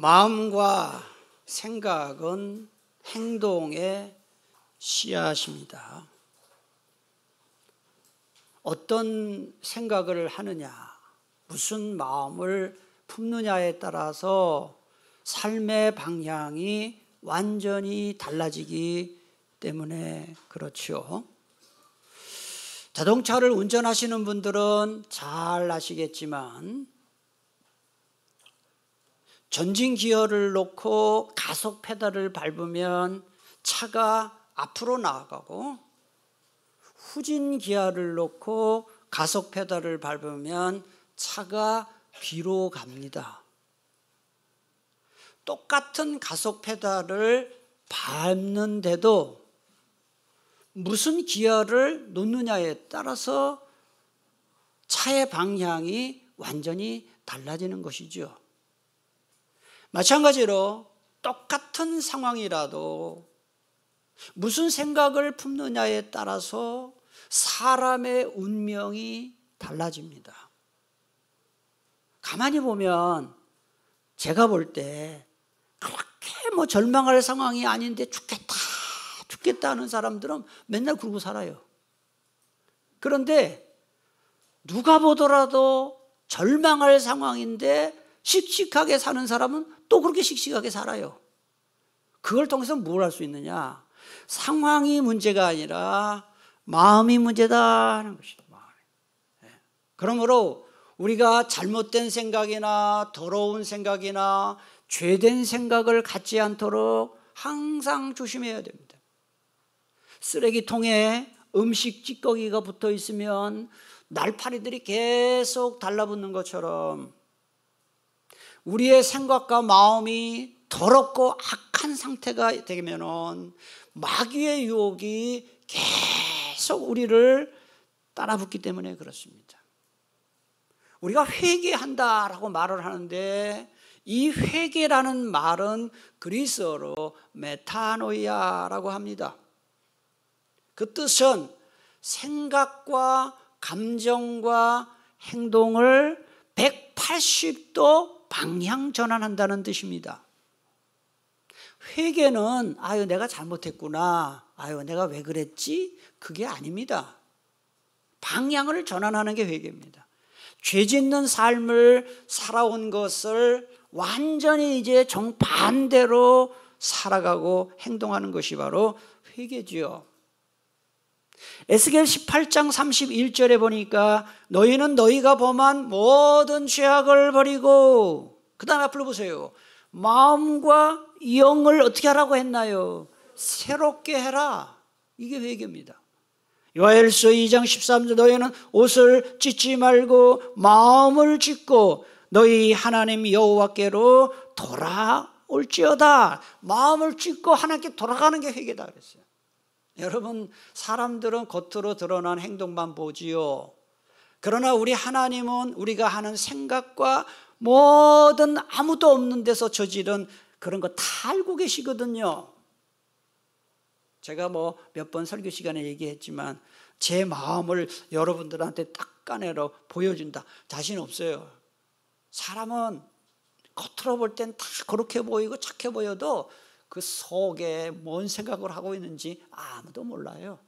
마음과 생각은 행동의 씨앗입니다. 어떤 생각을 하느냐, 무슨 마음을 품느냐에 따라서 삶의 방향이 완전히 달라지기 때문에 그렇죠. 자동차를 운전하시는 분들은 잘 아시겠지만 전진 기어를 놓고 가속 페달을 밟으면 차가 앞으로 나아가고, 후진 기어를 놓고 가속 페달을 밟으면 차가 뒤로 갑니다. 똑같은 가속 페달을 밟는데도 무슨 기어를 놓느냐에 따라서 차의 방향이 완전히 달라지는 것이죠. 마찬가지로 똑같은 상황이라도 무슨 생각을 품느냐에 따라서 사람의 운명이 달라집니다. 가만히 보면 제가 볼 때 그렇게 절망할 상황이 아닌데 죽겠다 하는 사람들은 맨날 굴고 살아요. 그런데 누가 보더라도 절망할 상황인데 씩씩하게 사는 사람은 또 그렇게 씩씩하게 살아요. 그걸 통해서 뭘 할 수 있느냐? 상황이 문제가 아니라 마음이 문제다 하는 것이죠. 그러므로 우리가 잘못된 생각이나 더러운 생각이나 죄된 생각을 갖지 않도록 항상 조심해야 됩니다. 쓰레기통에 음식 찌꺼기가 붙어 있으면 날파리들이 계속 달라붙는 것처럼 우리의 생각과 마음이 더럽고 악한 상태가 되면 마귀의 유혹이 계속 우리를 따라붙기 때문에 그렇습니다. 우리가 회개한다라고 말을 하는데 이 회개라는 말은 그리스어로 메타노이아라고 합니다. 그 뜻은 생각과 감정과 행동을 180도 방향 전환한다는 뜻입니다. 회개는 내가 잘못했구나, 내가 왜 그랬지? 그게 아닙니다. 방향을 전환하는 게 회개입니다. 죄 짓는 삶을 살아온 것을 완전히 이제 정반대로 살아가고 행동하는 것이 바로 회개지요. 에스겔 18장 31절에 보니까 너희는 너희가 범한 모든 죄악을 버리고, 그 다음 앞으로 보세요. 마음과 영을 어떻게 하라고 했나요? 새롭게 해라. 이게 회개입니다. 요엘서 2장 13절 너희는 옷을 찢지 말고 마음을 찢고 너희 하나님 여호와께로 돌아올지어다. 마음을 찢고 하나님께 돌아가는 게 회개다 그랬어요. 여러분, 사람들은 겉으로 드러난 행동만 보지요. 그러나 우리 하나님은 우리가 하는 생각과 모든 아무도 없는 데서 저지른 그런 거 다 알고 계시거든요. 제가 몇 번 설교 시간에 얘기했지만 제 마음을 여러분들한테 딱 꺼내러 보여준다. 자신 없어요. 사람은 겉으로 볼 땐 다 그렇게 보이고 착해 보여도 그 속에 뭔 생각을 하고 있는지 아무도 몰라요.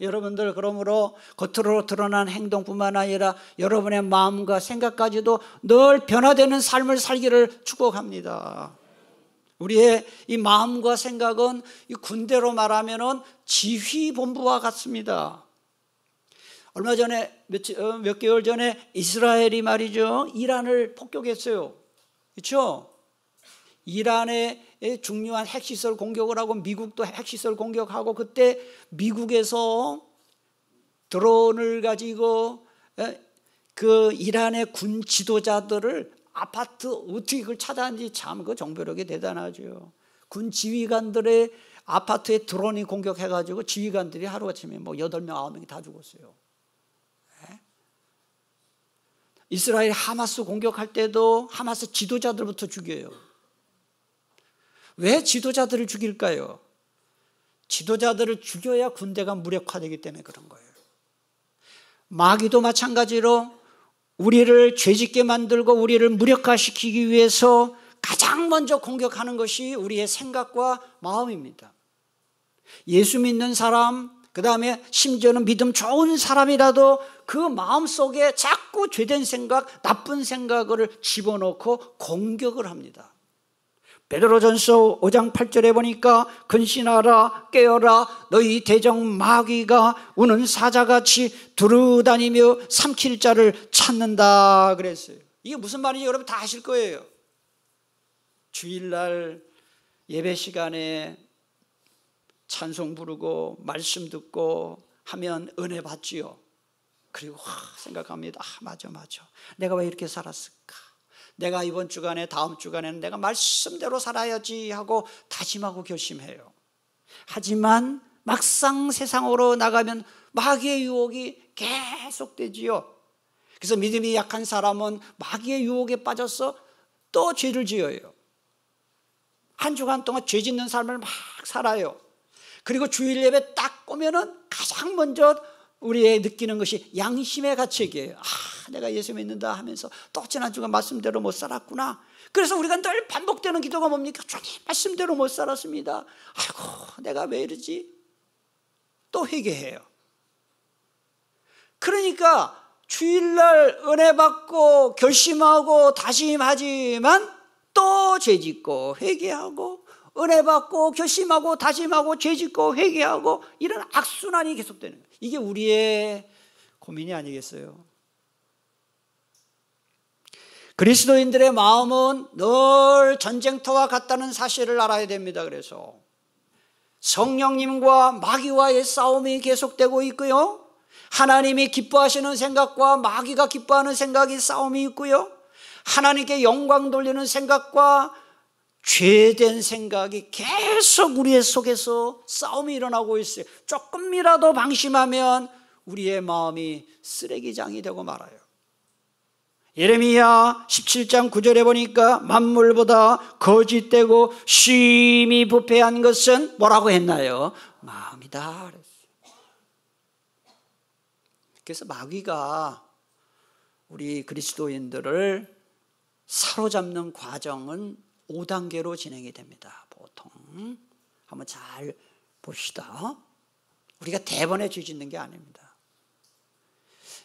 여러분들 그러므로 겉으로 드러난 행동뿐만 아니라 여러분의 마음과 생각까지도 늘 변화되는 삶을 살기를 축복합니다. 우리의 이 마음과 생각은 이 군대로 말하면 지휘본부와 같습니다. 얼마 전에 몇 개월 전에 이스라엘이 말이죠, 이란을 폭격했어요. 그렇죠? 이란의 중요한 핵시설 공격을 하고 미국도 핵시설 공격하고, 그때 미국에서 드론을 가지고 그 이란의 군 지도자들을 아파트 어떻게 그걸 찾아왔는지 참 그 정보력이 대단하죠. 군 지휘관들의 아파트에 드론이 공격해가지고 지휘관들이 하루아침에 8명, 9명이 다 죽었어요. 이스라엘 하마스 공격할 때도 하마스 지도자들부터 죽여요. 왜 지도자들을 죽일까요? 지도자들을 죽여야 군대가 무력화되기 때문에 그런 거예요. 마귀도 마찬가지로 우리를 죄짓게 만들고 우리를 무력화시키기 위해서 가장 가장 먼저 공격하는 것이 우리의 생각과 마음입니다. 예수 믿는 사람, 그 다음에 심지어는 믿음 좋은 사람이라도 그 마음속에 자꾸 죄된 생각, 나쁜 생각을 집어넣고 공격을 합니다. 베드로전서 5장 8절에 보니까 근신하라 깨어라 너희 대적 마귀가 우는 사자같이 두루다니며 삼킬 자를 찾는다 그랬어요. 이게 무슨 말인지 여러분 다 아실 거예요. 주일날 예배 시간에 찬송 부르고 말씀 듣고 하면 은혜 받지요. 그리고 생각합니다. 맞아 내가 왜 이렇게 살았을까? 내가 이번 주간에 다음 주간에는 내가 말씀대로 살아야지 하고 다짐하고 결심해요. 하지만 막상 세상으로 나가면 마귀의 유혹이 계속되지요. 그래서 믿음이 약한 사람은 마귀의 유혹에 빠져서 또 죄를 지어요. 한 주간 동안 죄 짓는 삶을 막 살아요. 그리고 주일 예배 딱 오면은 가장 먼저 우리의 느끼는 것이 양심의 가책이에요. 내가 예수 믿는다 하면서 또 지난 주간 말씀대로 못 살았구나. 그래서 우리가 늘 반복되는 기도가 뭡니까? 주님 말씀대로 못 살았습니다. 아이고 내가 왜 이러지? 또 회개해요. 그러니까 주일날 은혜 받고 결심하고 다짐하지만 또 죄짓고 회개하고 은혜 받고 결심하고 다짐하고 죄짓고 회개하고 이런 악순환이 계속되는 거예요. 이게 우리의 고민이 아니겠어요? 그리스도인들의 마음은 늘 전쟁터와 같다는 사실을 알아야 됩니다. 그래서 성령님과 마귀와의 싸움이 계속되고 있고요, 하나님이 기뻐하시는 생각과 마귀가 기뻐하는 생각이 싸움이 있고요, 하나님께 영광 돌리는 생각과 죄된 생각이 계속 우리의 속에서 싸움이 일어나고 있어요. 조금이라도 방심하면 우리의 마음이 쓰레기장이 되고 말아요. 예레미야 17장 9절에 보니까 만물보다 거짓되고 심히 부패한 것은 뭐라고 했나요? 마음이다 그랬어요. 그래서 마귀가 우리 그리스도인들을 사로잡는 과정은 5단계로 진행이 됩니다. 보통 한번 잘 봅시다. 우리가 대번에 죄 짓는 게 아닙니다.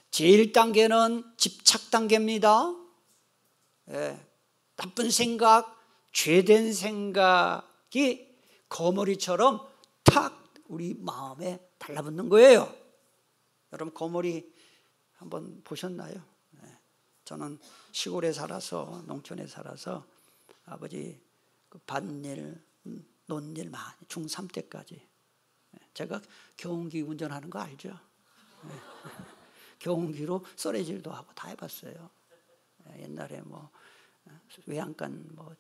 제1단계는 집착 단계입니다. 나쁜 생각, 죄된 생각이 거머리처럼 탁 우리 마음에 달라붙는 거예요. 여러분 거머리 한번 보셨나요? 저는 시골에 살아서, 농촌에 살아서 아버지 그 밭일, 논일 많이 중3 때까지 제가 경운기 운전하는 거 알죠? 경운기로 썰애질도 하고 다 해봤어요. 옛날에 뭐 외양간 뭐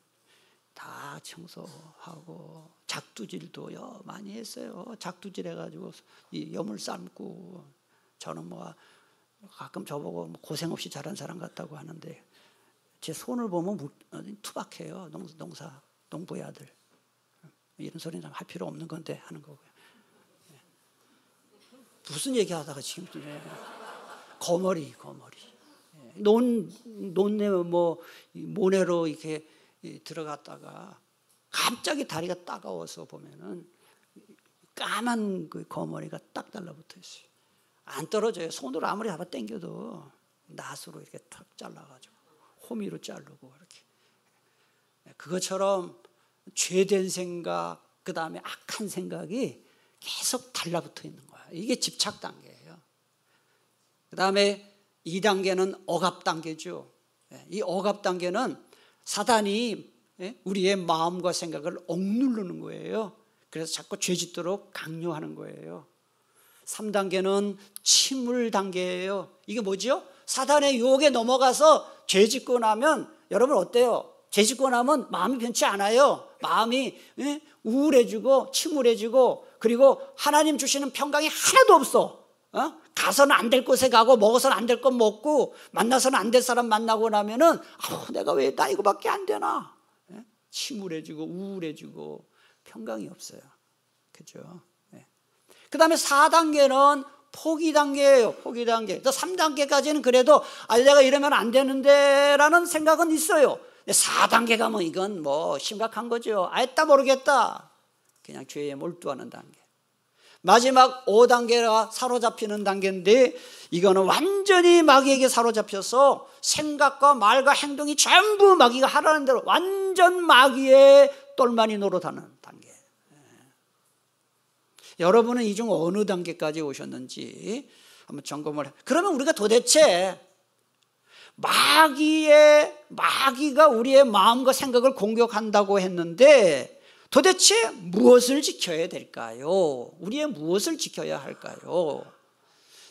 다 청소하고 작두질도 많이 했어요. 작두질 해가지고 이 염을 삶고, 저는 뭐 가끔 저보고 고생 없이 자란 사람 같다고 하는데 제 손을 보면 투박해요. 농부의 아들. 이런 소리는 할 필요 없는 건데 하는 거고요. 무슨 얘기하다가 지금 거머리. 논에 뭐 모내로 이렇게 들어갔다가 갑자기 다리가 따가워서 보면은 까만 그 거머리가 딱 달라붙어 있어요. 안 떨어져요. 손으로 아무리 잡아 당겨도 낫으로 이렇게 탁 잘라가지고 호미로 자르고 이렇게. 그것처럼 죄된 생각, 그 다음에 악한 생각이 계속 달라붙어 있는 거야. 이게 집착 단계예요. 그 다음에 2단계는 억압 단계죠. 이 억압 단계는 사단이 우리의 마음과 생각을 억누르는 거예요. 그래서 자꾸 죄 짓도록 강요하는 거예요. 3단계는 침울 단계예요. 이게 뭐죠? 사단의 유혹에 넘어가서 죄 짓고 나면 여러분 어때요? 죄 짓고 나면 마음이 변치 않아요. 마음이 우울해지고 침울해지고, 그리고 하나님 주시는 평강이 하나도 없어. 가서는 안 될 곳에 가고 먹어서는 안 될 것 먹고 만나서는 안 될 사람 만나고 나면은 내가 왜 나 이거밖에 안 되나? 침울해지고 우울해지고 평강이 없어요. 그죠? 그 다음에 4단계는 포기 단계예요. 포기 단계. 또 3단계까지는 그래도 내가 이러면 안 되는데 라는 생각은 있어요. 4단계 가면 이건 뭐 심각한 거죠. 아예 모르겠다. 그냥 죄에 몰두하는 단계. 마지막 5단계가 사로잡히는 단계인데 이거는 완전히 마귀에게 사로잡혀서 생각과 말과 행동이 전부 마귀가 하라는 대로 완전 마귀의 똘마니 노릇하는 단계. 여러분은 이 중 어느 단계까지 오셨는지 한번 점검을 해. 그러면 우리가 도대체 마귀가 우리의 마음과 생각을 공격한다고 했는데 도대체 무엇을 지켜야 될까요? 우리의 무엇을 지켜야 할까요?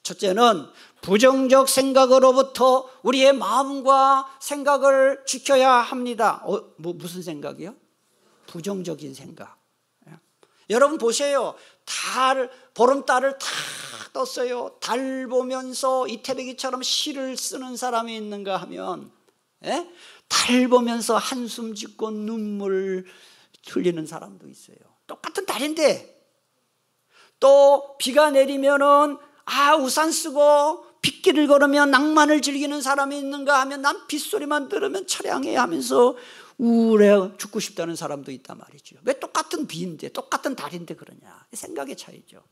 첫째는 부정적 생각으로부터 우리의 마음과 생각을 지켜야 합니다. 무슨 생각이요? 부정적인 생각. 여러분 보세요. 보름달을 다 떴어요. 달 보면서 이태백이처럼 시를 쓰는 사람이 있는가 하면 달 보면서 한숨 짓고 눈물 흘리는 사람도 있어요. 똑같은 달인데 또 비가 내리면은 우산 쓰고 빗길을 걸으면 낭만을 즐기는 사람이 있는가 하면 난 빗소리만 들으면 차량해 하면서 우울해 죽고 싶다는 사람도 있단 말이죠. 왜 똑같은 비인데 똑같은 달인데 그러냐. 생각의 차이죠.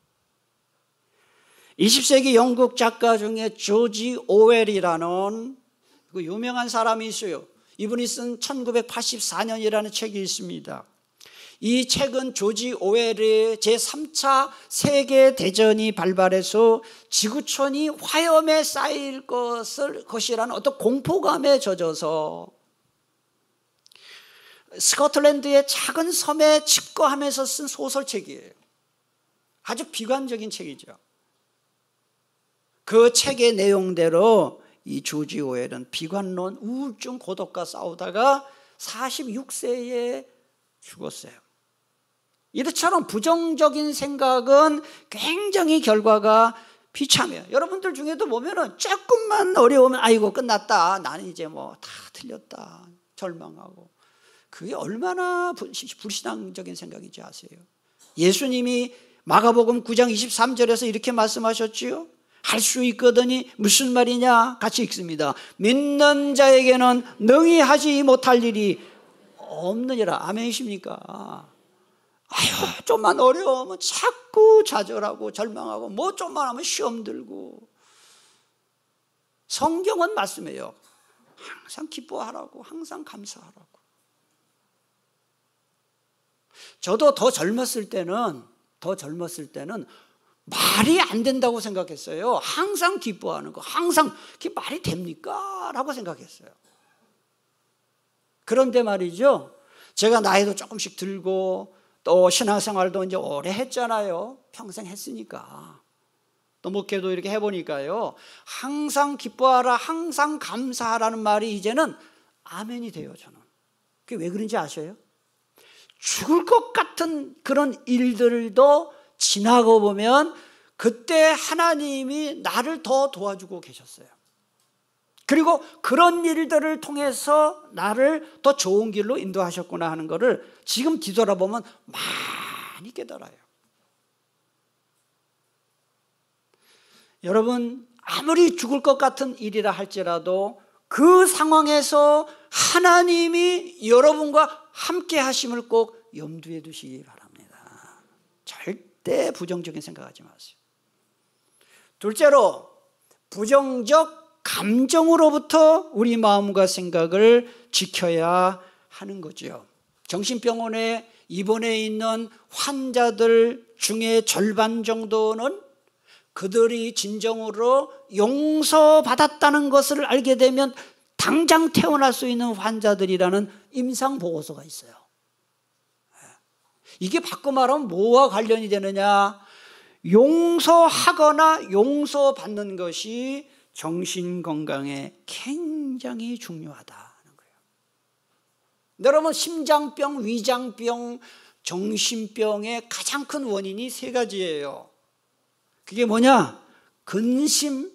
20세기 영국 작가 중에 조지 오웰이라는 그 유명한 사람이 있어요. 이분이 쓴 1984년이라는 책이 있습니다. 이 책은 조지 오웰의 제3차 세계대전이 발발해서 지구촌이 화염에 쌓일 것이라는 어떤 공포감에 젖어서 스코틀랜드의 작은 섬에 집거하면서 쓴 소설책이에요. 아주 비관적인 책이죠. 그 책의 내용대로 이 조지 오웰은 비관론, 우울증, 고독과 싸우다가 46세에 죽었어요. 이처럼 부정적인 생각은 굉장히 결과가 비참해요. 여러분들 중에도 보면은 조금만 어려우면 아이고 끝났다. 나는 이제 뭐 다 틀렸다. 절망하고. 그게 얼마나 불신앙적인 생각인지 아세요? 예수님이 마가복음 9장 23절에서 이렇게 말씀하셨지요. 할 수 있거든이 무슨 말이냐? 같이 읽습니다. 믿는 자에게는 능히 하지 못할 일이 없느니라. 아멘이십니까? 좀만 어려우면 자꾸 좌절하고 절망하고 뭐 좀만 하면 시험 들고. 성경은 말씀해요. 항상 기뻐하라고, 항상 감사하라고. 저도 더 젊었을 때는 말이 안 된다고 생각했어요. 항상 기뻐하는 거, 항상 그게 말이 됩니까? 라고 생각했어요. 그런데 말이죠, 제가 나이도 조금씩 들고 또 신앙생활도 이제 오래 했잖아요. 평생 했으니까. 또 목회도 이렇게 해보니까요, 항상 기뻐하라, 항상 감사하라는 말이 이제는 아멘이 돼요. 저는 그게 왜 그런지 아셔요? 죽을 것 같은 그런 일들도 지나고 보면 그때 하나님이 나를 더 도와주고 계셨어요. 그리고 그런 일들을 통해서 나를 더 좋은 길로 인도하셨구나 하는 것을 지금 뒤돌아보면 많이 깨달아요. 여러분, 아무리 죽을 것 같은 일이라 할지라도 그 상황에서 하나님이 여러분과 함께 하심을 꼭 염두에 두시기 바랍니다. 절대 부정적인 생각하지 마세요. 둘째로, 부정적 감정으로부터 우리 마음과 생각을 지켜야 하는 거죠. 정신병원에 입원해 있는 환자들 중에 절반 정도는 그들이 진정으로 용서받았다는 것을 알게 되면 당장 퇴원할 수 있는 환자들이라는 임상보고서가 있어요. 이게 바꿔 말하면 뭐와 관련이 되느냐? 용서하거나 용서받는 것이 정신건강에 굉장히 중요하다는 거예요. 여러분, 심장병, 위장병, 정신병의 가장 큰 원인이 세 가지예요. 그게 뭐냐? 근심,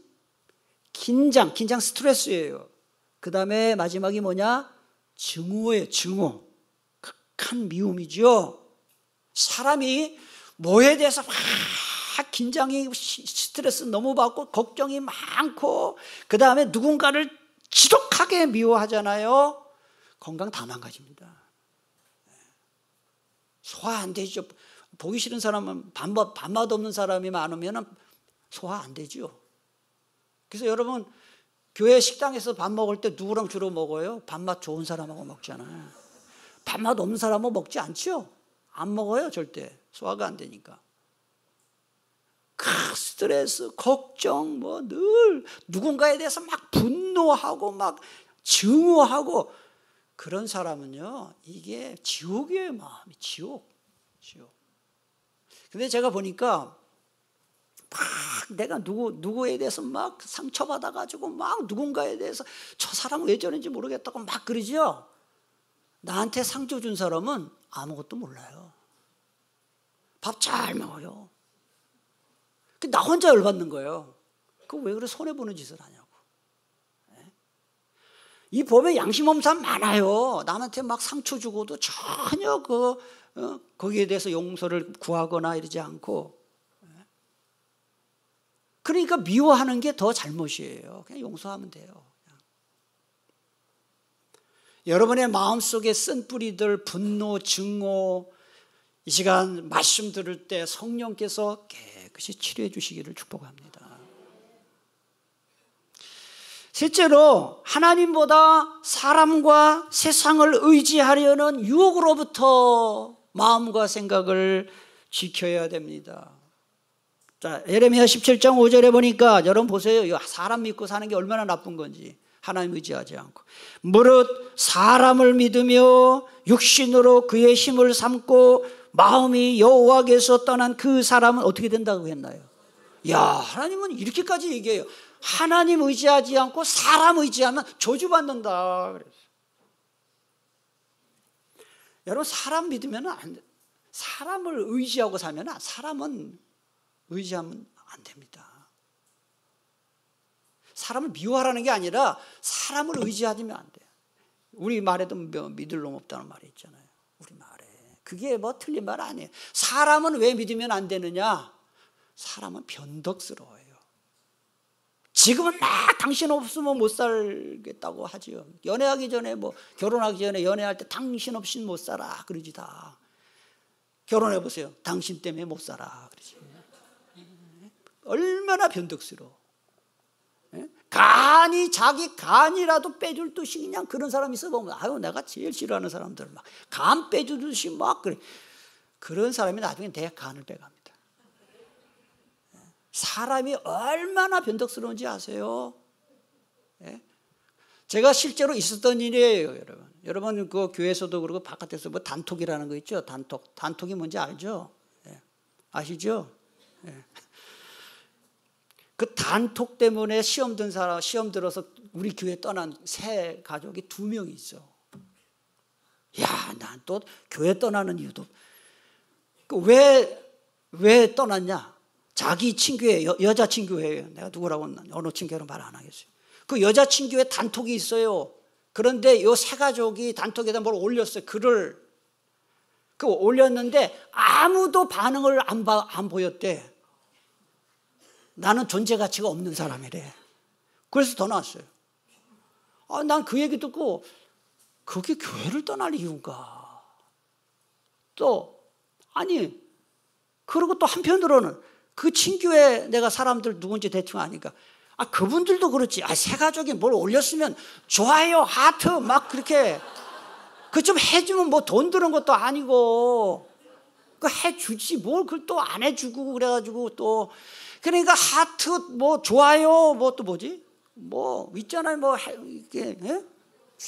긴장 스트레스예요. 그 다음에 마지막이 뭐냐? 증오예요. 증오. 극한 미움이죠. 사람이 뭐에 대해서 막 긴장이, 스트레스 너무 받고 걱정이 많고 그 다음에 누군가를 지독하게 미워하잖아요. 건강 다 망가집니다. 소화 안 되죠. 보기 싫은 사람은 밥맛 없는 사람이 많으면 소화 안 되죠. 그래서 여러분 교회 식당에서 밥 먹을 때 누구랑 주로 먹어요? 밥맛 좋은 사람하고 먹잖아요. 밥맛 없는 사람하고 먹지 않죠? 안 먹어요 절대. 소화가 안 되니까. 스트레스, 걱정, 뭐 늘 누군가에 대해서 막 분노하고 막 증오하고 그런 사람은요, 이게 지옥이에요. 마음이 지옥. 근데 제가 보니까 막 내가 누구에 대해서 막 상처받아가지고 막 누군가에 대해서 저 사람은 왜 저런지 모르겠다고 막 그러죠. 나한테 상처 준 사람은 아무것도 몰라요. 밥 잘 먹어요. 나 혼자 열받는 거예요. 그 왜 그래 손해보는 짓을 하냐고. 이 법에 양심 없는 사람 많아요. 남한테 막 상처 주고도 전혀 거기에 대해서 용서를 구하거나 이러지 않고. 그러니까 미워하는 게 더 잘못이에요. 그냥 용서하면 돼요. 그냥. 여러분의 마음속에 쓴 뿌리들, 분노, 증오, 이 시간 말씀 들을 때 성령께서 깨끗이 치료해 주시기를 축복합니다. 실제로 하나님보다 사람과 세상을 의지하려는 유혹으로부터 마음과 생각을 지켜야 됩니다. 자, 예레미야 17장 5절에 보니까 여러분 보세요. 사람 믿고 사는 게 얼마나 나쁜 건지. 하나님 의지하지 않고 무릇 사람을 믿으며 육신으로 그의 힘을 삼고 마음이 여호와께서 떠난 그 사람은 어떻게 된다고 했나요? 야, 하나님은 이렇게까지 얘기해요. 하나님 의지하지 않고 사람 의지하면 저주받는다 그랬어요. 여러분 사람 믿으면 안 돼. 사람을 의지하고 살면 사람은 의지하면 안 됩니다. 사람을 미워하라는 게 아니라 사람을 의지하면 안 돼요. 우리 말에도 믿을 놈 없다는 말이 있잖아요. 우리 말에. 그게 뭐 틀린 말 아니에요. 사람은 왜 믿으면 안 되느냐? 사람은 변덕스러워요. 지금은 막 당신 없으면 못 살겠다고 하지요. 연애하기 전에 뭐 결혼하기 전에 연애할 때 당신 없이는 못 살아 그러지 다. 결혼해 보세요. 당신 때문에 못 살아 그러지. 얼마나 변덕스러워. 간이 자기 간이라도 빼줄 듯이 그냥 그런 사람 있어 보면 아유 내가 제일 싫어하는 사람들 막 간 빼주듯이 막 그래. 그런 사람이 나중에 내 간을 빼갑니다. 사람이 얼마나 변덕스러운지 아세요? 제가 실제로 있었던 일이에요, 여러분. 여러분 그 교회에서도 그러고 바깥에서 뭐 단톡이라는 거 있죠? 단톡이 뭔지 알죠? 아시죠? 그 단톡 때문에 시험 들어서 우리 교회 떠난 새 가족이 2명이 있어. 야, 난 또 교회 떠나는 이유도 왜 떠났냐? 자기 친구의 여자친구예요. 내가 누구라고 어느 친구라고 말 안 하겠어요. 그 여자친구의 단톡이 있어요. 그런데 이 새 가족이 단톡에다 뭘 올렸어요. 글을 올렸는데 아무도 반응을 안 보였대. 나는 존재 가치가 없는 사람이래. 그래서 더 나왔어요. 난 그 얘기 듣고 그게 교회를 떠날 이유인가? 그리고 또 한편으로는 그 친교회 내가 사람들 누군지 대충 아니까 그분들도 그렇지. 새 가족이 뭘 올렸으면 좋아요, 하트 막 그렇게 그 좀 해주면 뭐 돈 드는 것도 아니고 그 해주지 뭘 그걸 또 안 해주고 그래가지고 또 그러니까 하트 뭐 좋아요 뭐 또 뭐지 뭐 있잖아요 뭐 이게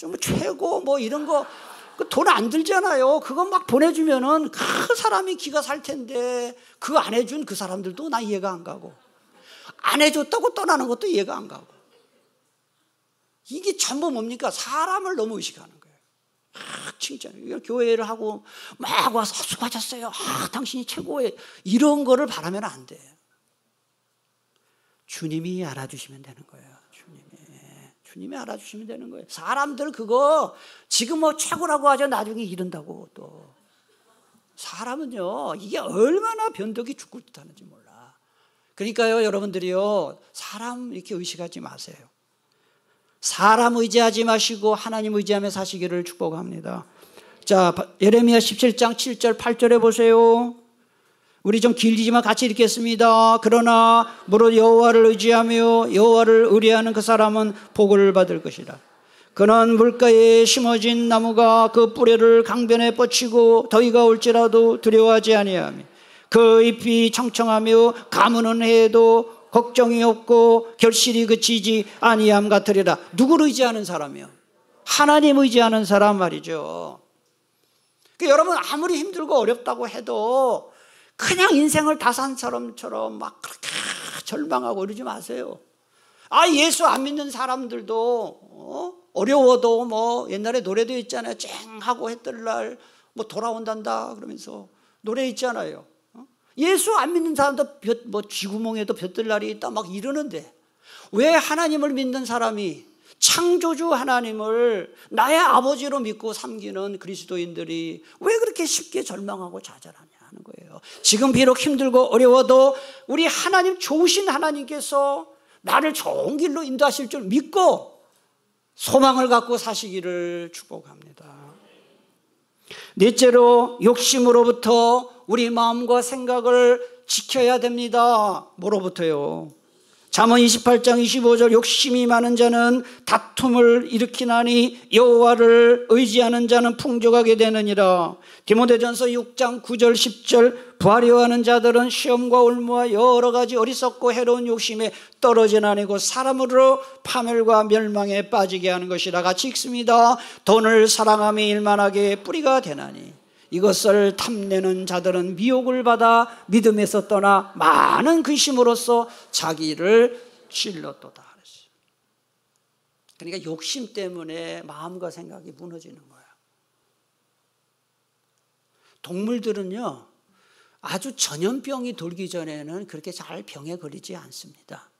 뭐 최고 뭐 이런 거 돈 안 들잖아요. 그거 막 보내주면은 그 사람이 기가 살 텐데 그거 안 해준 그 사람들도 나 이해가 안 가고 안 해줬다고 떠나는 것도 이해가 안 가고 이게 전부 뭡니까? 사람을 너무 의식하는 거예요. 칭찬 교회를 하고 막 와서 수고하셨어요. 당신이 최고예요. 이런 거를 바라면 안 돼. 주님이 알아주시면 되는 거예요. 주님이 알아주시면 되는 거예요. 사람들 그거 지금 뭐 최고라고 하죠. 나중에 이른다고 또. 사람은요 이게 얼마나 변덕이 죽을 듯 하는지 몰라. '그러니까요, 여러분들이요, 사람 이렇게 의식하지 마세요. 사람 의지하지 마시고 하나님 의지하며 사시기를 축복합니다. 자, 예레미야 17장 7절 8절에 보세요. 우리 좀 길지만 같이 읽겠습니다. 그러나 무릇 여호와를 의지하며 여호와를 의뢰하는 그 사람은 복을 받을 것이라. 그는 물가에 심어진 나무가 그 뿌리를 강변에 뻗치고 더위가 올지라도 두려워하지 아니하며 그 잎이 청청하며 가무는 해도 걱정이 없고 결실이 그치지 아니함 같으리라. 누구를 의지하는 사람이요? 하나님 의지하는 사람 말이죠. 여러분 아무리 힘들고 어렵다고 해도 그냥 인생을 다 산 사람처럼 막 그렇게 절망하고 이러지 마세요. 예수 안 믿는 사람들도 어려워도 뭐 옛날에 노래도 있잖아요. 쨍하고 해 뜰 날 뭐 돌아온단다 그러면서 노래 있잖아요. 예수 안 믿는 사람도 쥐구멍에도 볕 뜰 날이 있다 막 이러는데 왜 하나님을 믿는 사람이 창조주 하나님을 나의 아버지로 믿고 섬기는 그리스도인들이 왜 그렇게 쉽게 절망하고 좌절하냐 하는 거예요. 지금 비록 힘들고 어려워도 우리 하나님 좋으신 하나님께서 나를 좋은 길로 인도하실 줄 믿고 소망을 갖고 사시기를 축복합니다. 넷째로 욕심으로부터 우리 마음과 생각을 지켜야 됩니다. 뭐로부터요? 잠언 28장 25절 욕심이 많은 자는 다툼을 일으키나니 여호와를 의지하는 자는 풍족하게 되느니라. 디모데전서 6장 9절 10절 부하려하는 자들은 시험과 올무와 여러 가지 어리석고 해로운 욕심에 떨어지나니고 사람으로 파멸과 멸망에 빠지게 하는 것이라. 같이 읽습니다. 돈을 사랑하며 일만하게 뿌리가 되나니 이것을 탐내는 자들은 미혹을 받아 믿음에서 떠나 많은 근심으로써 자기를 찔렀도다. 그러니까 욕심 때문에 마음과 생각이 무너지는 거예요. 동물들은요 아주 전염병이 돌기 전에는 그렇게 잘 병에 걸리지 않습니다.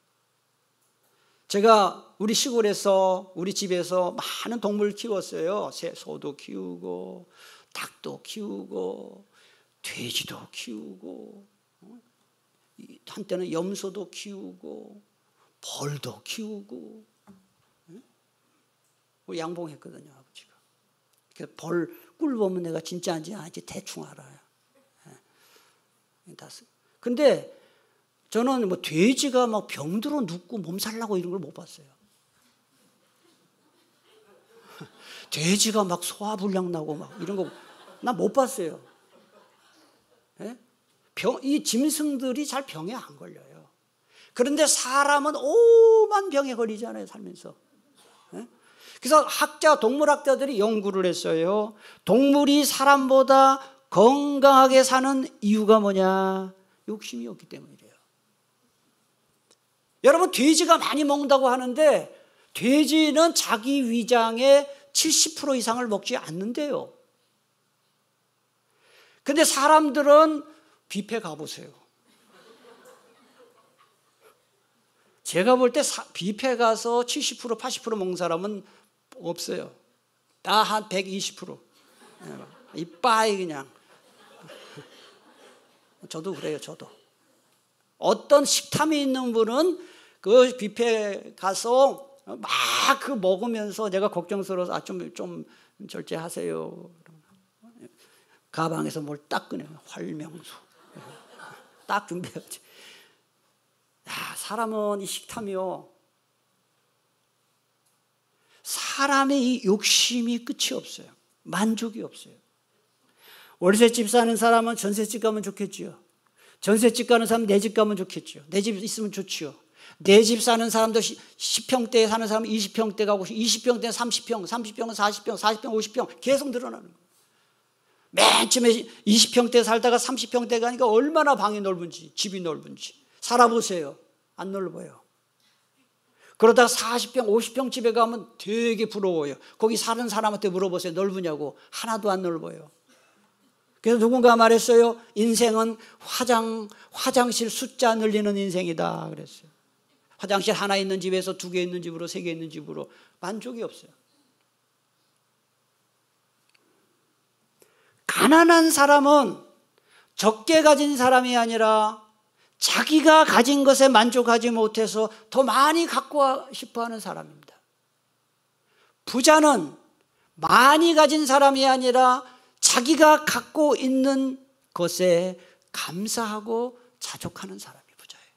제가 우리 시골에서 우리 집에서 많은 동물 키웠어요. 소도 키우고 닭도 키우고 돼지도 키우고 한때는 염소도 키우고 벌도 키우고 양봉했거든요 아버지가. 벌 꿀 보면 내가 진짜인지 아닌지 대충 알아요. 근데 저는 뭐 돼지가 막 병들어 눕고 몸살 나고 이런 걸 못 봤어요. 돼지가 막 소화불량 나고 막 이런 거 나 못 봤어요. 이 짐승들이 잘 병에 안 걸려요. 그런데 사람은 오만 병에 걸리잖아요 살면서. 그래서 동물학자들이 연구를 했어요. 동물이 사람보다 건강하게 사는 이유가 뭐냐? 욕심이 없기 때문이래요. 여러분 돼지가 많이 먹는다고 하는데 돼지는 자기 위장의 70% 이상을 먹지 않는데요. 근데 사람들은 뷔페 가보세요. 제가 볼 때 뷔페 가서 70% 80% 먹는 사람은 없어요. 다 한 120%. 이빠이 그냥. 저도 그래요. 저도. 어떤 식탐이 있는 분은 그 뷔페 가서 막 그 먹으면서 내가 걱정스러워서 좀 절제하세요. 가방에서 뭘 딱 꺼내요. 활명수. 딱 준비해야지. 사람은 이 식탐이요. 사람의 이 욕심이 끝이 없어요. 만족이 없어요. 월세집 사는 사람은 전세집 가면 좋겠지요. 전세집 가는 사람은 내 집 가면 좋겠지요. 내 집 있으면 좋지요. 내 집 사는 사람도 10평대에 사는 사람은 20평대 가고 20평대는 30평, 30평은 40평, 40평, 50평 계속 늘어나는 거예요. 맨 처음에 20평대 살다가 30평대 가니까 얼마나 방이 넓은지 집이 넓은지 살아보세요. 안 넓어요. 그러다가 40평, 50평 집에 가면 되게 부러워요. 거기 사는 사람한테 물어보세요. 넓으냐고. 하나도 안 넓어요. 그래서 누군가 말했어요. 인생은 화장실 숫자 늘리는 인생이다 그랬어요. 화장실 하나 있는 집에서 2개 있는 집으로 3개 있는 집으로 만족이 없어요. 가난한 사람은 적게 가진 사람이 아니라 자기가 가진 것에 만족하지 못해서 더 많이 갖고 싶어 하는 사람입니다. 부자는 많이 가진 사람이 아니라 자기가 갖고 있는 것에 감사하고 자족하는 사람이 부자예요.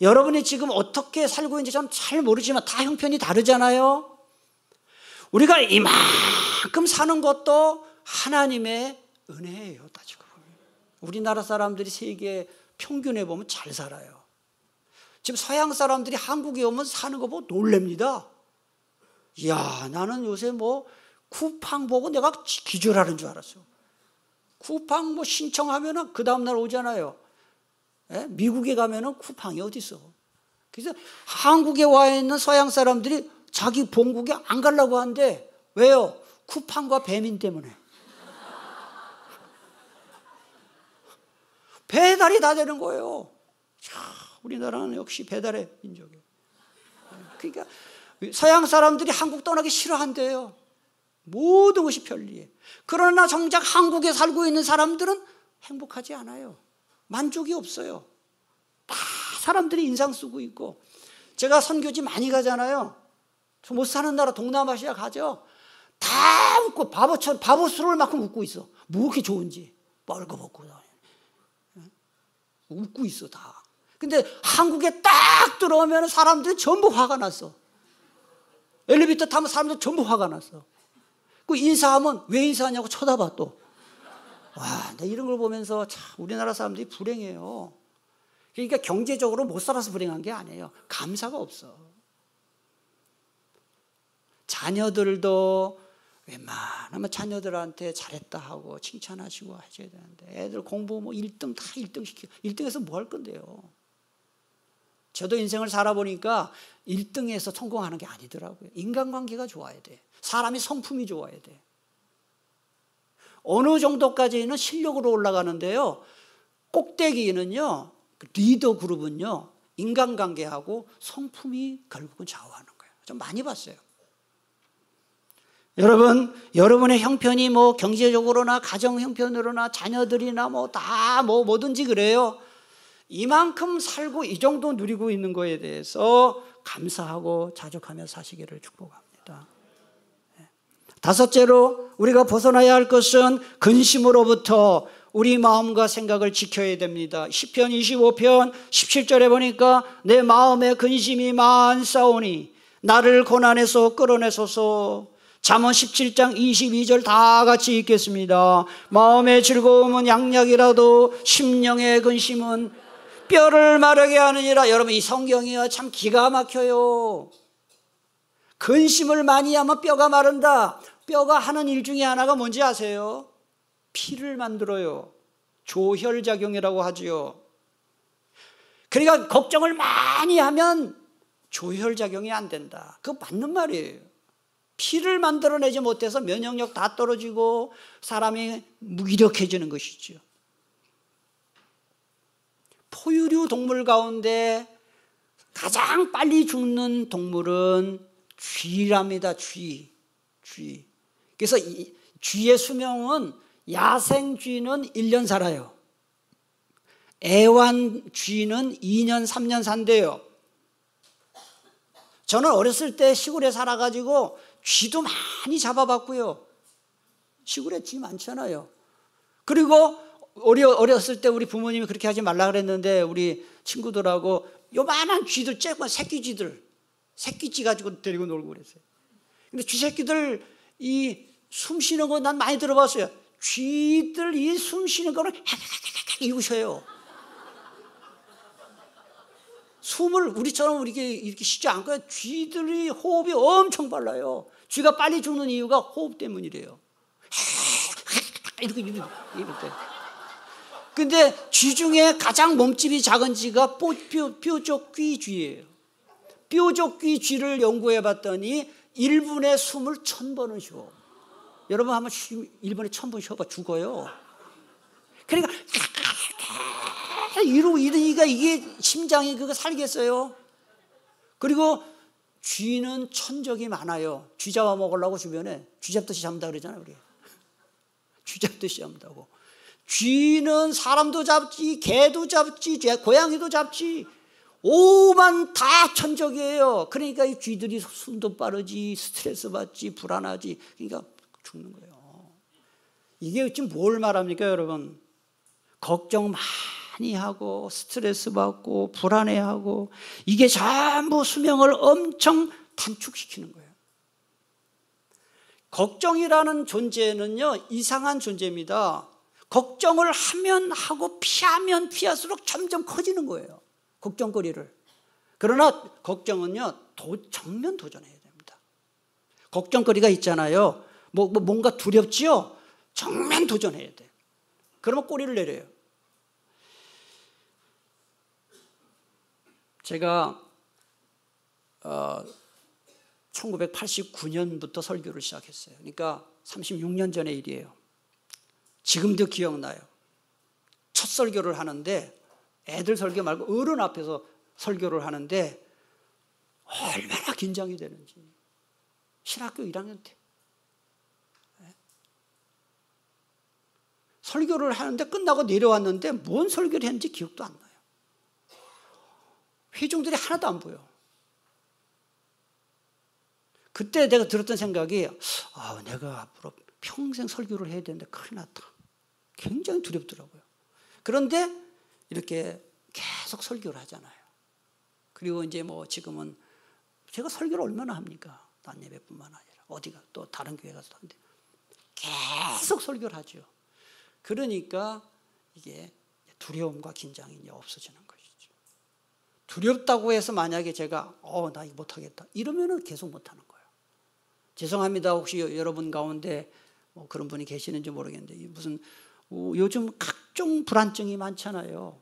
여러분이 지금 어떻게 살고 있는지 저는 잘 모르지만 다 형편이 다르잖아요. 우리가 이만큼 사는 것도 하나님의 은혜예요. 따지고 보면 우리나라 사람들이 세계 평균에 보면 잘 살아요. 지금 서양 사람들이 한국에 오면 사는 거 보고 놀랍니다. 이야, 나는 요새 뭐 쿠팡 보고 내가 기절하는 줄 알았어. 쿠팡 뭐 신청하면은 그 다음날 오잖아요. 예? 미국에 가면은 쿠팡이 어디 있어? 그래서 한국에 와 있는 서양 사람들이 자기 본국에 안 가려고 하는데 왜요? 쿠팡과 배민 때문에. 배달이 다 되는 거예요. 우리나라는 역시 배달의 민족이에요. 그러니까 서양 사람들이 한국 떠나기 싫어한대요. 모든 것이 편리해. 그러나 정작 한국에 살고 있는 사람들은 행복하지 않아요. 만족이 없어요. 다 사람들이 인상 쓰고 있고. 제가 선교지 많이 가잖아요. 저 못 사는 나라 동남아시아 가죠. 다 웃고 바보스러울 만큼 웃고 있어. 뭐 그렇게 좋은지 뻘거벗고 웃고 있어 다. 근데 한국에 딱 들어오면 사람들이 전부 화가 났어. 엘리베이터 타면 사람들 전부 화가 났어. 그 인사하면 왜 인사하냐고 쳐다봐 또. 와, 나 이런 걸 보면서 참 우리나라 사람들이 불행해요. 그러니까 경제적으로 못 살아서 불행한 게 아니에요. 감사가 없어. 자녀들도 웬만하면 자녀들한테 잘했다 하고 칭찬하시고 하셔야 되는데 애들 공부 뭐 1등 다 1등 시키고 1등해서 뭐 할 건데요. 저도 인생을 살아보니까 1등에서 성공하는 게 아니더라고요. 인간관계가 좋아야 돼. 사람이 성품이 좋아야 돼. 어느 정도까지는 실력으로 올라가는데요. 꼭대기는요. 리더 그룹은요. 인간관계하고 성품이 결국은 좌우하는 거예요. 좀 많이 봤어요. 여러분의 형편이 뭐 경제적으로나 가정 형편으로나 자녀들이나 뭐 다 뭐 뭐든지 그래요. 이만큼 살고 이 정도 누리고 있는 거에 대해서 감사하고 자족하며 사시기를 축복합니다. 다섯째로 우리가 벗어나야 할 것은 근심으로부터 우리 마음과 생각을 지켜야 됩니다. 시편 25편 17절에 보니까 내 마음에 근심이 많사오니 나를 고난에서 끌어내소서. 잠언 17장 22절 다 같이 읽겠습니다. 마음의 즐거움은 양약이라도 심령의 근심은 뼈를 마르게 하느니라. 여러분 이 성경이요 참 기가 막혀요. 근심을 많이 하면 뼈가 마른다. 뼈가 하는 일 중에 하나가 뭔지 아세요? 피를 만들어요. 조혈작용이라고 하지요. 그러니까 걱정을 많이 하면 조혈작용이 안 된다. 그거 맞는 말이에요. 피를 만들어내지 못해서 면역력 다 떨어지고 사람이 무기력해지는 것이죠. 포유류 동물 가운데 가장 빨리 죽는 동물은 쥐랍니다. 쥐. 그래서 이 쥐의 수명은 야생 쥐는 1년 살아요. 애완 쥐는 2년 3년 산대요. 저는 어렸을 때 시골에 살아가지고 쥐도 많이 잡아봤고요. 시골에 쥐 많잖아요. 그리고 어렸을 때 우리 부모님이 그렇게 하지 말라 그랬는데 우리 친구들하고 요만한 쥐들, 쬐고 새끼쥐 가지고 데리고 놀고 그랬어요. 근데 쥐 새끼들 이 숨 쉬는 거 난 많이 들어봤어요. 쥐들 이 숨 쉬는 거는 이러고 쉬어요. 숨을 우리처럼 이렇게 쉬지 않고 쥐들이 호흡이 엄청 빨라요. 쥐가 빨리 죽는 이유가 호흡 때문이래요. 이렇게. 근데 쥐 중에 가장 몸집이 작은 쥐가 뾰족귀 쥐예요. 뾰족귀 쥐를 연구해 봤더니 1분에 숨을 1000번은 쉬어. 여러분 한번 1분에 1000번 쉬어봐 죽어요. 그러니까 이러니까 이게 심장이 그거 살겠어요. 그리고 쥐는 천적이 많아요. 쥐 잡아 먹으려고 주변에 쥐 잡듯이 잡는다 그러잖아요. 우리 쥐 잡듯이 잡는다고. 쥐는 사람도 잡지, 개도 잡지, 고양이도 잡지. 오만 다 천적이에요. 그러니까 이 쥐들이 숨도 빠르지, 스트레스 받지, 불안하지. 그러니까 죽는 거예요. 이게 지금 뭘 말합니까, 여러분? 걱정 많이 하고 스트레스 받고 불안해하고 이게 전부 수명을 엄청 단축시키는 거예요. 걱정이라는 존재는요, 이상한 존재입니다. 걱정을 하면 하고 피하면 피할수록 점점 커지는 거예요, 걱정거리를. 그러나 걱정은요, 정면 도전해야 됩니다. 걱정거리가 있잖아요. 뭔가 두렵지요? 정면 도전해야 돼요. 그러면 꼬리를 내려요. 제가 1989년부터 설교를 시작했어요. 그러니까 36년 전의 일이에요. 지금도 기억나요. 첫 설교를 하는데, 애들 설교 말고 어른 앞에서 설교를 하는데 얼마나 긴장이 되는지. 신학교 1학년 때 설교를 하는데 끝나고 내려왔는데 뭔 설교를 했는지 기억도 안 나요. 회중들이 하나도 안 보여. 그때 내가 들었던 생각이, 내가 앞으로 평생 설교를 해야 되는데 큰일 났다. 굉장히 두렵더라고요. 그런데 이렇게 계속 설교를 하잖아요. 그리고 이제 지금은 제가 설교를 얼마나 합니까? 딴 예배뿐만 아니라 어디가 또 다른 교회 가서 하는데 계속 설교를 하죠. 그러니까 이게 두려움과 긴장이 이제 없어지는 것이죠. 두렵다고 해서 만약에 제가 나 이거 못하겠다 이러면은 계속 못하는 거예요. 죄송합니다. 혹시 여러분 가운데 그런 분이 계시는지 모르겠는데 무슨 요즘 각종 불안증이 많잖아요.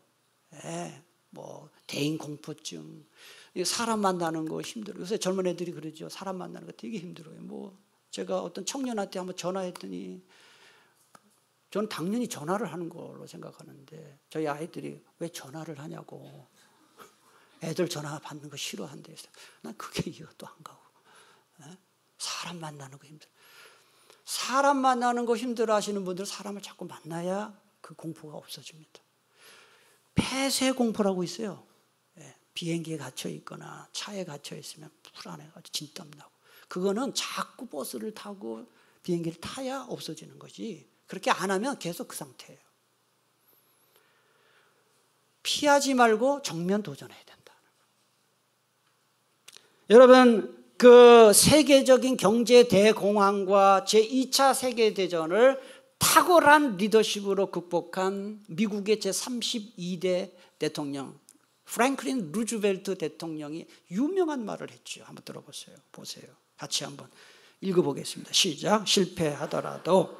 대인 공포증, 사람 만나는 거 힘들어요. 요새 젊은 애들이 그러죠. 사람 만나는 거 되게 힘들어요. 제가 어떤 청년한테 한번 전화했더니, 저는 당연히 전화를 하는 걸로 생각하는데 저희 아이들이 왜 전화를 하냐고. 애들 전화 받는 거 싫어한대요. 난 그게 이해도 안 가고. 사람 만나는 거 힘들어. 사람 만나는 거 힘들어 하시는 분들, 사람을 자꾸 만나야 그 공포가 없어집니다. 폐쇄 공포라고 있어요. 비행기에 갇혀 있거나 차에 갇혀 있으면 불안해가지고 진땀 나고. 그거는 자꾸 버스를 타고 비행기를 타야 없어지는 거지. 그렇게 안 하면 계속 그 상태예요. 피하지 말고 정면 도전해야 된다. 여러분, 그 세계적인 경제 대공황과 제2차 세계대전을 탁월한 리더십으로 극복한 미국의 제32대 대통령 프랭클린 루즈벨트 대통령이 유명한 말을 했죠. 한번 들어보세요. 같이 한번 읽어보겠습니다. 시작. 실패하더라도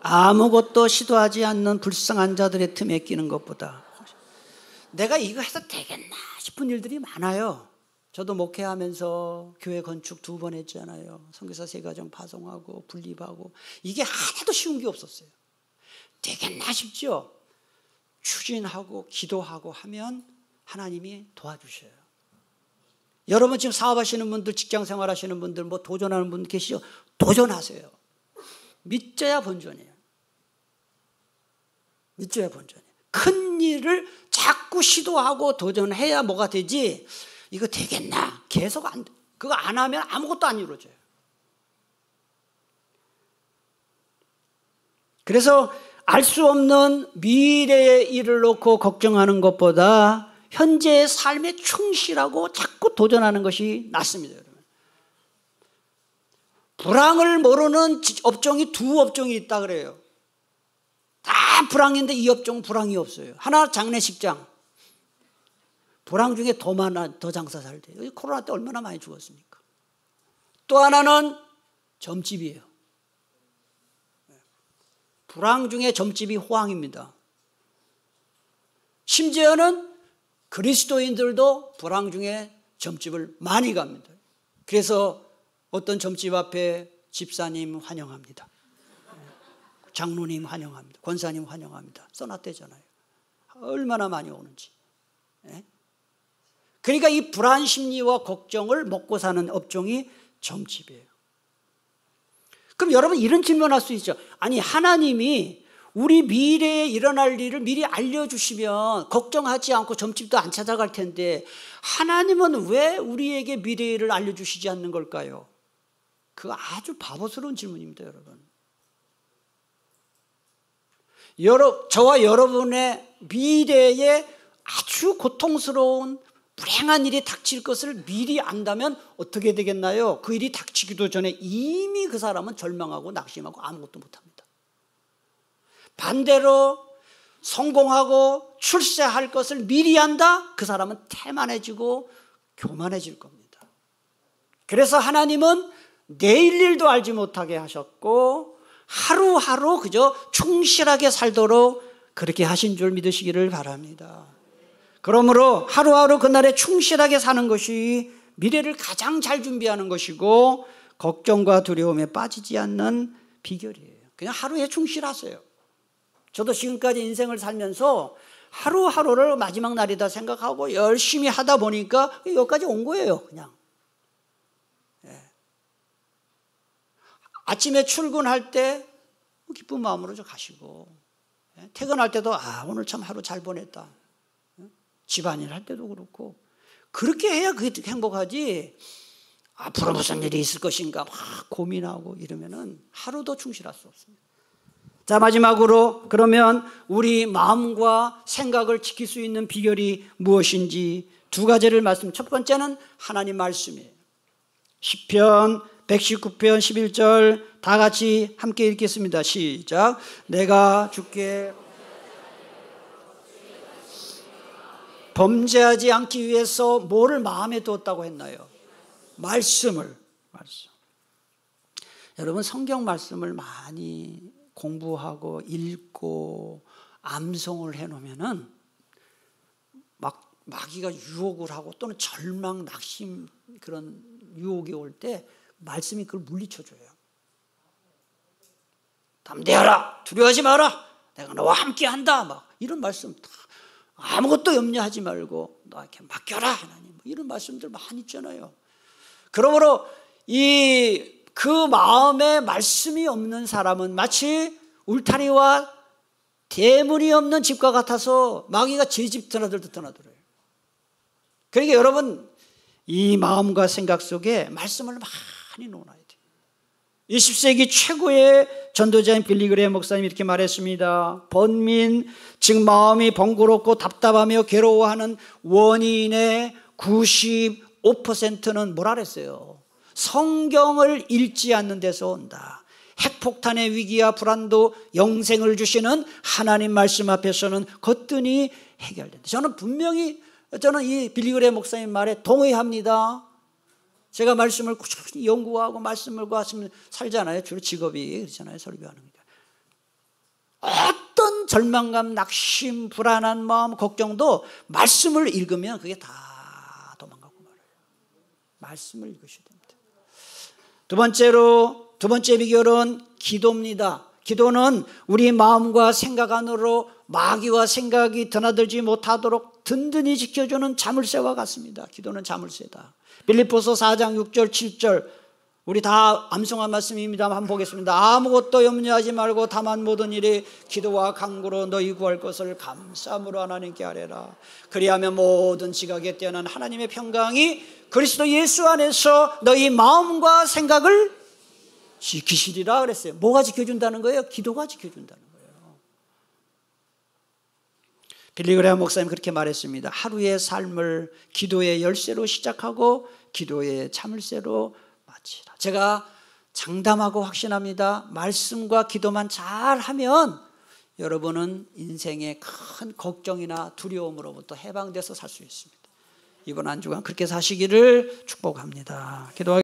아무것도 시도하지 않는 불쌍한 자들의 틈에 끼는 것보다 내가 이거 해서 되겠나 싶은 일들이 많아요. 저도 목회하면서 교회 건축 2번 했잖아요. 선교사 세가정 파송하고 분립하고 이게 하나도 쉬운 게 없었어요. 되겠나 싶죠. 추진하고 기도하고 하면 하나님이 도와주셔요. 여러분 지금 사업하시는 분들, 직장생활 하시는 분들, 도전하는 분 계시죠? 도전하세요. 믿져야 본전이에요. 믿져야 본전이에요. 큰 일을 자꾸 시도하고 도전해야 뭐가 되지. 이거 되겠나? 계속 그거 안 하면 아무것도 안 이루어져요. 그래서 알 수 없는 미래의 일을 놓고 걱정하는 것보다 현재의 삶에 충실하고 자꾸 도전하는 것이 낫습니다, 여러분. 불황을 모르는 업종이 2업종이 있다 그래요. 다 불황인데 이 업종은 불황이 없어요. 하나 장례식장. 불황 중에 더 장사 잘 돼요. 코로나 때 얼마나 많이 죽었습니까? 또 하나는 점집이에요. 불황 중에 점집이 호황입니다. 심지어는 그리스도인들도 불황 중에 점집을 많이 갑니다. 그래서 어떤 점집 앞에 집사님 환영합니다. 장로님 환영합니다. 권사님 환영합니다. 써놨대잖아요. 얼마나 많이 오는지. 그러니까 이 불안 심리와 걱정을 먹고 사는 업종이 점집이에요. 그럼 여러분 이런 질문할 수 있죠. 아니 하나님이 우리 미래에 일어날 일을 미리 알려주시면 걱정하지 않고 점집도 안 찾아갈 텐데 하나님은 왜 우리에게 미래를 알려주시지 않는 걸까요? 그거 아주 바보스러운 질문입니다, 여러분. 저와 여러분의 미래에 아주 고통스러운 불행한 일이 닥칠 것을 미리 안다면 어떻게 되겠나요? 그 일이 닥치기도 전에 이미 그 사람은 절망하고 낙심하고 아무것도 못합니다. 반대로 성공하고 출세할 것을 미리 안다? 그 사람은 태만해지고 교만해질 겁니다. 그래서 하나님은 내일 일도 알지 못하게 하셨고 하루하루 그저 충실하게 살도록 그렇게 하신 줄 믿으시기를 바랍니다. 그러므로 하루하루 그날에 충실하게 사는 것이 미래를 가장 잘 준비하는 것이고 걱정과 두려움에 빠지지 않는 비결이에요. 그냥 하루에 충실하세요. 저도 지금까지 인생을 살면서 하루하루를 마지막 날이다 생각하고 열심히 하다 보니까 여기까지 온 거예요. 그냥 아침에 출근할 때 기쁜 마음으로 좀 가시고 퇴근할 때도 오늘 참 하루 잘 보냈다. 집안일 할 때도 그렇고 그렇게 해야 그게 행복하지. 앞으로 무슨 일이 있을 것인가 막 고민하고 이러면은 하루도 충실할 수 없습니다. 자, 마지막으로 그러면 우리 마음과 생각을 지킬 수 있는 비결이 무엇인지 두 가지를 말씀. 첫 번째는 하나님 말씀이에요. 시편 119편 11절 다 같이 함께 읽겠습니다. 시작. 내가 주께 범죄하지 않기 위해서 뭐를 마음에 두었다고 했나요? 말씀. 여러분 성경 말씀을 많이 공부하고 읽고 암송을 해놓으면은 막 마귀가 유혹을 하고 또는 절망, 낙심 그런 유혹이 올 때 말씀이 그걸 물리쳐줘요. 담대하라, 두려워하지 마라, 내가 너와 함께한다. 막 이런 말씀 다 아무것도 염려하지 말고 너에게 맡겨라 하나님. 이런 말씀들 많이 있잖아요. 그러므로 그 마음에 말씀이 없는 사람은 마치 울타리와 대문이 없는 집과 같아서 마귀가 제 집 드나들듯 드나들어요. 그러니까 여러분 이 마음과 생각 속에 말씀을 많이 놓아야 돼요. 20세기 최고의 전도자인 빌리그레임 목사님이 이렇게 말했습니다. 번민, 즉 마음이 번거롭고 답답하며 괴로워하는 원인의 95%는 뭐라 그랬어요? 성경을 읽지 않는 데서 온다. 핵폭탄의 위기와 불안도 영생을 주시는 하나님 말씀 앞에서는 거뜬히 해결된다. 저는 이 빌리그레임 목사님 말에 동의합니다. 제가 말씀을 꾸준히 연구하고 말씀을 살잖아요. 주로 직업이 그렇잖아요. 설교하는 게. 어떤 절망감, 낙심, 불안한 마음, 걱정도 말씀을 읽으면 그게 다 도망가고 말아요. 말씀을 읽으셔야 됩니다. 두 번째 비결은 기도입니다. 기도는 우리 마음과 생각 안으로 마귀와 생각이 드나들지 못하도록 든든히 지켜주는 자물쇠와 같습니다. 기도는 자물쇠다. 빌립보서 4장 6절 7절 우리 다 암송한 말씀입니다. 한번 보겠습니다. 아무것도 염려하지 말고 다만 모든 일에 기도와 간구로 너희 구할 것을 감사함으로 하나님께 아뢰라. 그리하면 모든 지각에 뛰어난 하나님의 평강이 그리스도 예수 안에서 너희 마음과 생각을 지키시리라 그랬어요. 뭐가 지켜준다는 거예요? 기도가 지켜준다는 거예요. 빌리그레임 목사님 그렇게 말했습니다. 하루의 삶을 기도의 열쇠로 시작하고 기도의 자물쇠로 마치라. 제가 장담하고 확신합니다. 말씀과 기도만 잘하면 여러분은 인생의 큰 걱정이나 두려움으로부터 해방돼서 살 수 있습니다. 이번 한 주간 그렇게 사시기를 축복합니다. 기도하겠습니다.